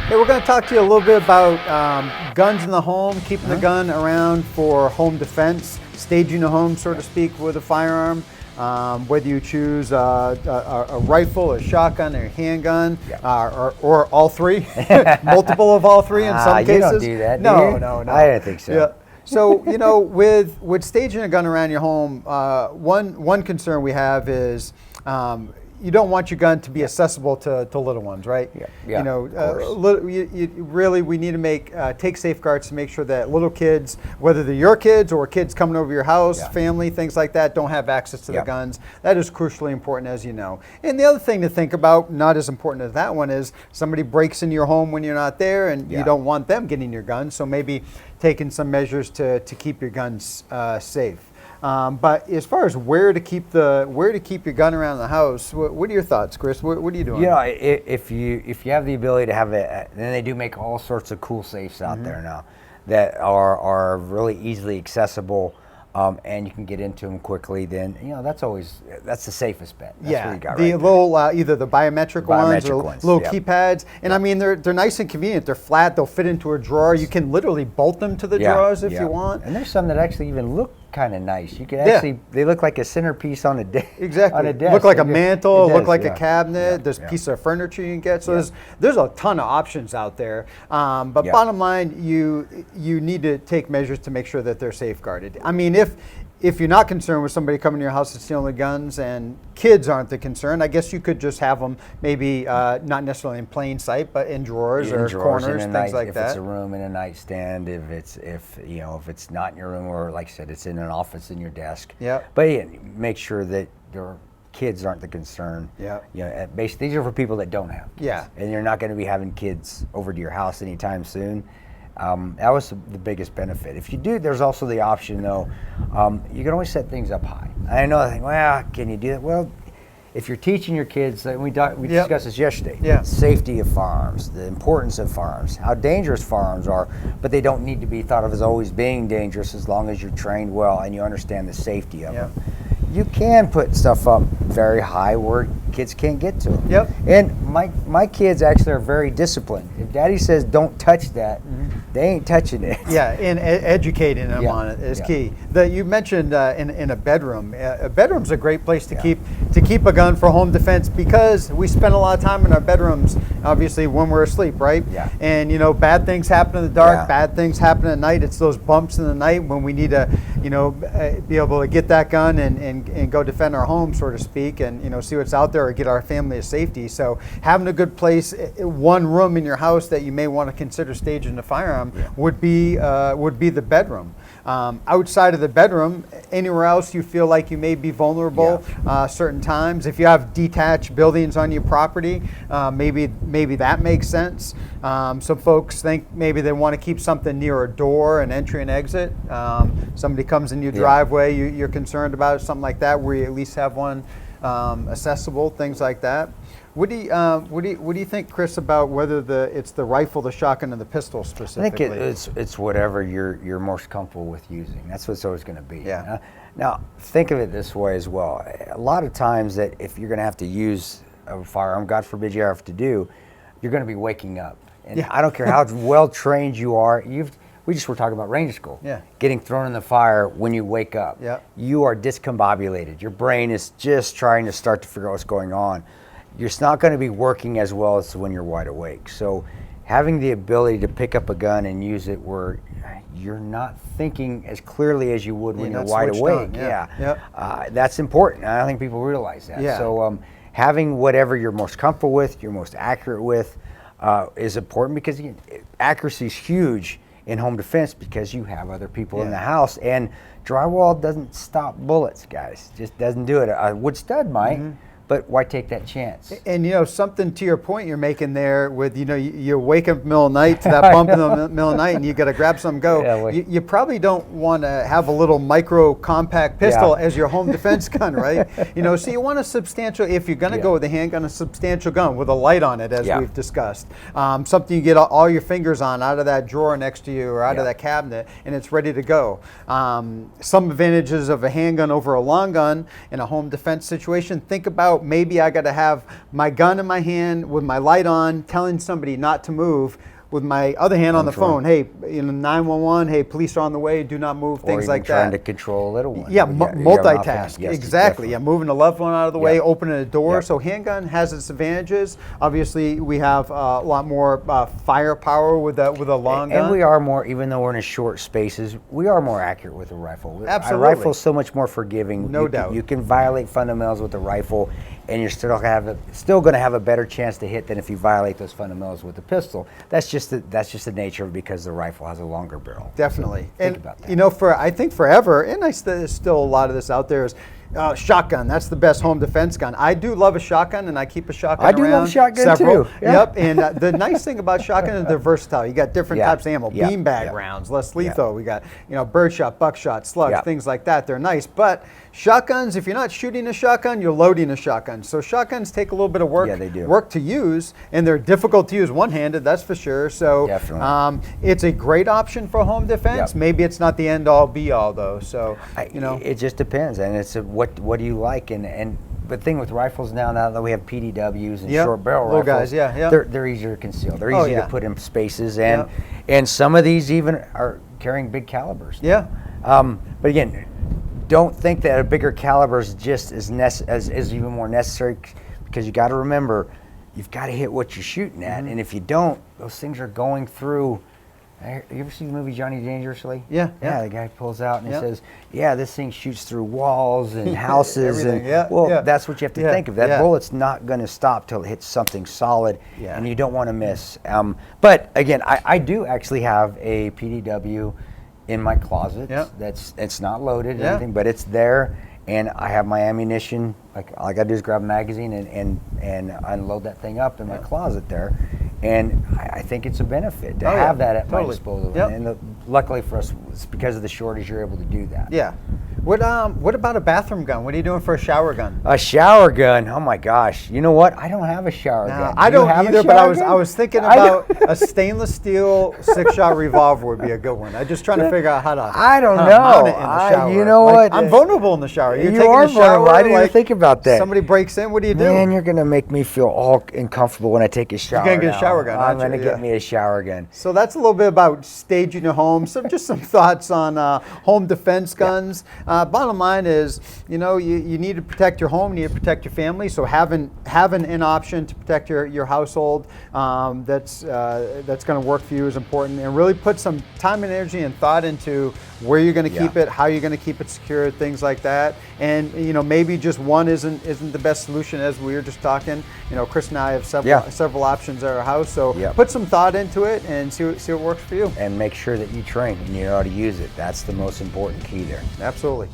Hey, we're going to talk to you a little bit about guns in the home, keeping the gun around for home defense, staging a home, so to speak, with a firearm. Whether you choose a rifle, a shotgun, or a handgun, or all three, multiple of all three in some cases. You don't do that, do you? No. I didn't think so. Yeah. So, with staging a gun around your home, one concern we have is you don't want your gun to be accessible to little ones, right? Yeah. Really, we need to take safeguards to make sure that little kids, whether they're your kids or kids coming over your house, family, things like that, don't have access to the guns. That is crucially important, as you know. And the other thing to think about, not as important as that one, is somebody breaks into your home when you're not there, and you don't want them getting your gun. So maybe taking some measures to keep your guns safe. But as far as where to keep your gun around the house, what are your thoughts, Kris? What are you doing? If you have the ability to have it, then they do make all sorts of cool safes out there now that are really easily accessible, and you can get into them quickly. Then that's the safest bet. That's what you got the little either the biometric ones or little keypads, and I mean they're nice and convenient. They're flat. They'll fit into a drawer. You can literally bolt them to the drawers if you want. And there's some that actually even look kind of nice. You can actually, they look like a centerpiece on a desk. Exactly. On a desk. Look like a mantle, look like a cabinet. There's a piece of furniture you can get. So there's a ton of options out there. But bottom line, you need to take measures to make sure that they're safeguarded. I mean, if you're not concerned with somebody coming to your house and stealing the guns and kids aren't the concern, I guess you could just have them maybe not necessarily in plain sight, but in drawers or corners, things like that. If it's a room in a nightstand, if it's not in your room, or like I said, it's in an office in your desk. Yeah. But make sure that your kids aren't the concern. Yeah. Basically, these are for people that don't have kids. Yeah. And you're not going to be having kids over to your house anytime soon. That was the biggest benefit. If you do, there's also the option though. You can always set things up high. I know. I think, well, can you do that? Well, if you're teaching your kids, we discussed this yesterday. Yeah. Safety of firearms, the importance of firearms, how dangerous firearms are, but they don't need to be thought of as always being dangerous as long as you're trained well and you understand the safety of them. You can put stuff up very high where kids can't get to them. Yep. And my kids actually are very disciplined. If Daddy says don't touch that, they ain't touching it. Yeah, and educating them on it is key. You mentioned in a bedroom. A bedroom's a great place to keep a gun for home defense because we spend a lot of time in our bedrooms, obviously when we're asleep, right? Yeah. And bad things happen in the dark, bad things happen at night. It's those bumps in the night when we need to, be able to get that gun and go defend our home, so to speak, and see what's out there or get our family to safety. So having a good place, one room in your house that you may want to consider staging a firearm would be the bedroom. Outside of the bedroom, anywhere else you feel like you may be vulnerable certain times. If you have detached buildings on your property, maybe that makes sense. Some folks think maybe they want to keep something near a door, an entry and exit. Somebody comes in your driveway, you're concerned about something like that, where you at least have one accessible, things like that. What do you think, Kris, about whether it's the rifle, the shotgun, and the pistol specifically? I think it's whatever you're most comfortable with using. That's what it's always going to be. Yeah. Now think of it this way as well. A lot of times that if you're going to have to use a firearm, God forbid you have to do, you're going to be waking up. And I don't care how well trained you are. We just were talking about Ranger School. Yeah. Getting thrown in the fire when you wake up. Yeah. You are discombobulated. Your brain is just trying to start to figure out what's going on. You're not going to be working as well as when you're wide awake. So having the ability to pick up a gun and use it where you're not thinking as clearly as you would when you're wide awake. That's important. I don't think people realize that. Yeah. So having whatever you're most comfortable with, you're most accurate with, is important because accuracy is huge in home defense because you have other people in the house, and drywall doesn't stop bullets, guys. Just doesn't do it. A wood stud might, but why take that chance? And something to your point you're making there with you wake up in the middle of the night to that bump in the middle of the night and you got to grab some go. You probably don't want to have a little micro compact pistol as your home defense gun, right? So you want a substantial, if you're going to go with a handgun, a substantial gun with a light on it, as we've discussed. Something you get all your fingers on out of that drawer next to you or out of that cabinet, and it's ready to go. Some advantages of a handgun over a long gun in a home defense situation: think about out, maybe I got to have my gun in my hand with my light on, telling somebody not to move, with my other hand on the phone. Hey, 911. Hey, police are on the way. Do not move. Things like that. Or even trying to control a little one. Yeah, multitask. Yes, exactly. Yeah, moving the loved one out of the way, opening a door. Yep. So handgun has its advantages. Obviously, we have a lot more firepower with a long gun. And we are more, even though we're in a short spaces, we are more accurate with a rifle. Absolutely. A rifle's so much more forgiving. No doubt. You can violate fundamentals with a rifle, and you're still going to have a better chance to hit than if you violate those fundamentals with a pistol. That's just the nature of it, because the rifle has a longer barrel. Definitely. So think about that. You know, I think forever, and there's still a lot of this out there, is shotgun. That's the best home defense gun. I do love a shotgun, and I keep a shotgun around. I do love shotgun too. Yeah. Yep. And the nice thing about shotgun is they're versatile. You got different types of ammo, beanbag rounds, less lethal. We got birdshot, buckshot, slugs, things like that. They're nice. But shotguns, if you're not shooting a shotgun, you're loading a shotgun. So shotguns take a little bit of work. Yeah, they do. Work to use, and they're difficult to use one-handed. That's for sure. So it's a great option for home defense. Yep. Maybe it's not the end-all, be-all though. So it just depends, and it's what do you like, and the thing with rifles now that we have PDWs and short barrel little rifles, guys, they're easier to conceal. They're easy to put in spaces, and some of these even are carrying big calibers. Yeah. But again, don't think that a bigger caliber is just as even more necessary, because you got to remember, you've got to hit what you're shooting at, and if you don't, those things are going through. You ever seen the movie Johnny Dangerously? Yeah. The guy pulls out and he says, this thing shoots through walls and houses. Everything. And that's what you have to think of. That bullet's not going to stop till it hits something solid, and you don't want to miss. But again, I do actually have a PDW in my closet. It's not loaded or anything, but it's there, and I have my ammunition. Like all I got to do is grab a magazine and unload that thing up in my closet there. And I think it's a benefit to have that at my disposal. And luckily for us, it's because of the shortage, you're able to do that. Yeah. What about a bathroom gun? What are you doing for a shower gun? A shower gun? Oh my gosh! You know what? I don't have a shower gun. I don't either. But I was thinking about a stainless steel 6-shot revolver would be a good one. I'm just trying to figure out how to. I don't know. Mount it in the shower. You know what? I'm vulnerable in the shower. You are vulnerable. I didn't even think about that. Somebody breaks in. What do you do? Man, you're gonna make me feel all uncomfortable when I take a shower. You're gonna get a shower gun. I'm gonna get me a shower gun. So that's a little bit about staging your home. Just some thoughts on home defense guns. Bottom line is, you need to protect your home, you need to protect your family. So having an option to protect your household that's going to work for you is important, and really put some time and energy and thought into where you're going to keep it, how you're going to keep it secure, things like that. And maybe just one isn't the best solution, as we were just talking. Kris and I have several options at our house. So put some thought into it and see what works for you. And make sure that you train and you know how to use it. That's the most important key there. Absolutely.